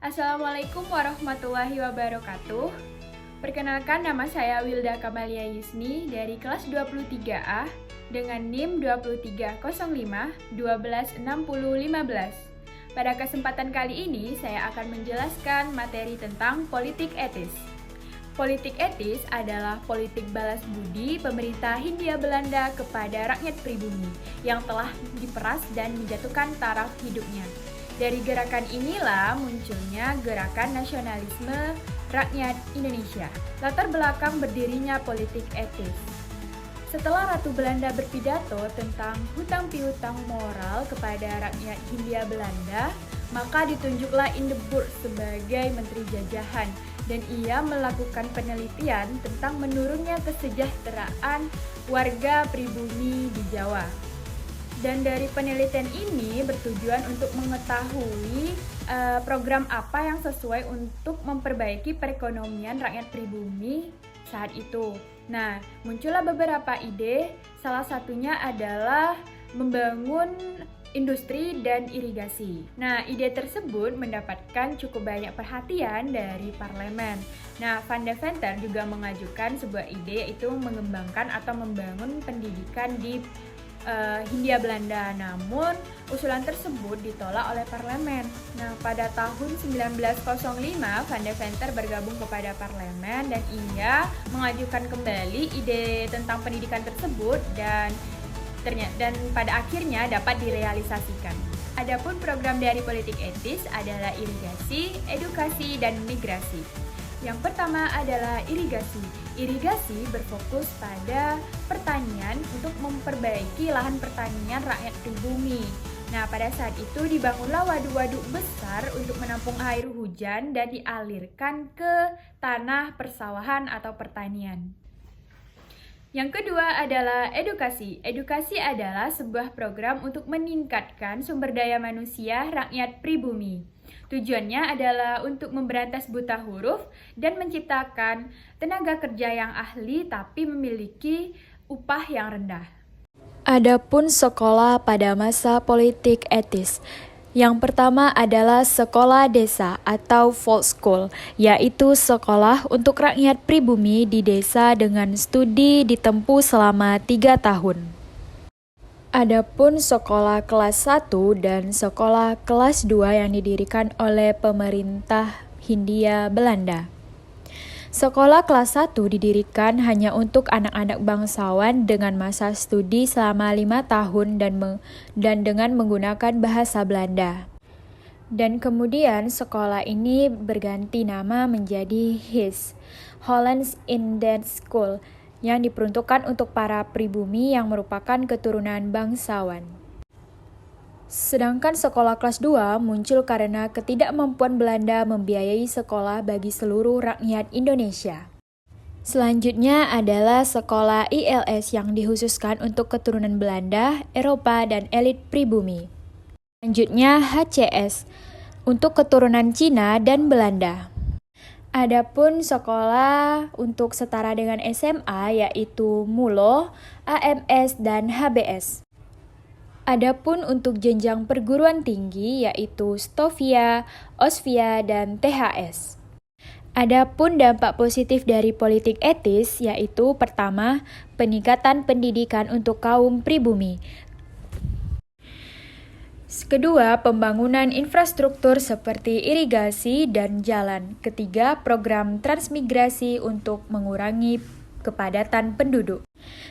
Assalamualaikum warahmatullahi wabarakatuh. Perkenalkan, nama saya Wilda Kamalia Yusni dari kelas 23A dengan NIM 2305-126015. Pada kesempatan kali ini, saya akan menjelaskan materi tentang politik etis. Politik etis adalah politik balas budi pemerintah Hindia Belanda kepada rakyat pribumi yang telah diperas dan menjatuhkan taraf hidupnya. Dari gerakan inilah munculnya gerakan nasionalisme rakyat Indonesia. Latar belakang berdirinya politik etis. Setelah Ratu Belanda berpidato tentang hutang piutang moral kepada rakyat Hindia Belanda, maka ditunjuklah Hindenburg sebagai menteri jajahan dan ia melakukan penelitian tentang menurunnya kesejahteraan warga pribumi di Jawa. Dan dari penelitian ini bertujuan untuk mengetahui program apa yang sesuai untuk memperbaiki perekonomian rakyat pribumi saat itu. Nah, muncullah beberapa ide, salah satunya adalah membangun industri dan irigasi. Nah, ide tersebut mendapatkan cukup banyak perhatian dari parlemen. Nah, Van Deventer juga mengajukan sebuah ide, yaitu mengembangkan atau membangun pendidikan di Hindia Belanda, namun usulan tersebut ditolak oleh parlemen. Nah, pada tahun 1905 Van Deventer bergabung kepada parlemen dan ia mengajukan kembali ide tentang pendidikan tersebut dan pada akhirnya dapat direalisasikan. Adapun program dari politik etis adalah irigasi, edukasi, dan migrasi. Yang pertama adalah irigasi. Irigasi berfokus pada pertanian untuk memperbaiki lahan pertanian rakyat pribumi. Nah, pada saat itu dibangunlah waduk-waduk besar untuk menampung air hujan dan dialirkan ke tanah persawahan atau pertanian. Yang kedua adalah edukasi. Edukasi adalah sebuah program untuk meningkatkan sumber daya manusia rakyat pribumi. Tujuannya adalah untuk memberantas buta huruf dan menciptakan tenaga kerja yang ahli tapi memiliki upah yang rendah. Adapun sekolah pada masa politik etis. Yang pertama adalah sekolah desa atau Volksschule, yaitu sekolah untuk rakyat pribumi di desa dengan studi ditempuh selama 3 tahun. Adapun sekolah kelas 1 dan sekolah kelas 2 yang didirikan oleh pemerintah Hindia Belanda. Sekolah kelas 1 didirikan hanya untuk anak-anak bangsawan dengan masa studi selama 5 tahun dan dengan menggunakan bahasa Belanda. Dan kemudian sekolah ini berganti nama menjadi HIS, Hollands Indian School, yang diperuntukkan untuk para pribumi yang merupakan keturunan bangsawan. Sedangkan sekolah kelas 2 muncul karena ketidakmampuan Belanda membiayai sekolah bagi seluruh rakyat Indonesia. Selanjutnya adalah sekolah ILS yang dikhususkan untuk keturunan Belanda, Eropa, dan elit pribumi. Selanjutnya HCS untuk keturunan Cina dan Belanda. Adapun sekolah untuk setara dengan SMA yaitu MULO, AMS, dan HBS. Adapun untuk jenjang perguruan tinggi yaitu STOVIA, OSVIA, dan THS. Adapun dampak positif dari politik etis yaitu pertama, peningkatan pendidikan untuk kaum pribumi. Kedua, pembangunan infrastruktur seperti irigasi dan jalan. Ketiga, program transmigrasi untuk mengurangi kepadatan penduduk.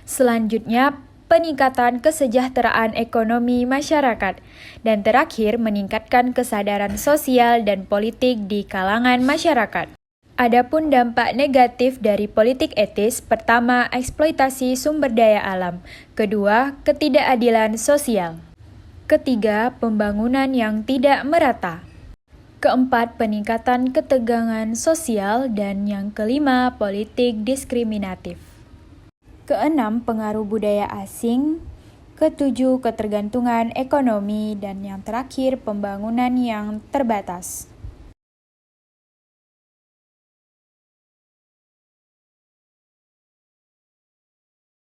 Selanjutnya, peningkatan kesejahteraan ekonomi masyarakat. Dan terakhir, meningkatkan kesadaran sosial dan politik di kalangan masyarakat. Adapun dampak negatif dari politik etis, pertama, eksploitasi sumber daya alam. Kedua, ketidakadilan sosial. Ketiga, pembangunan yang tidak merata. Keempat, peningkatan ketegangan sosial. Dan yang kelima, politik diskriminatif. Keenam, pengaruh budaya asing. Ketujuh, ketergantungan ekonomi. Dan yang terakhir, pembangunan yang terbatas.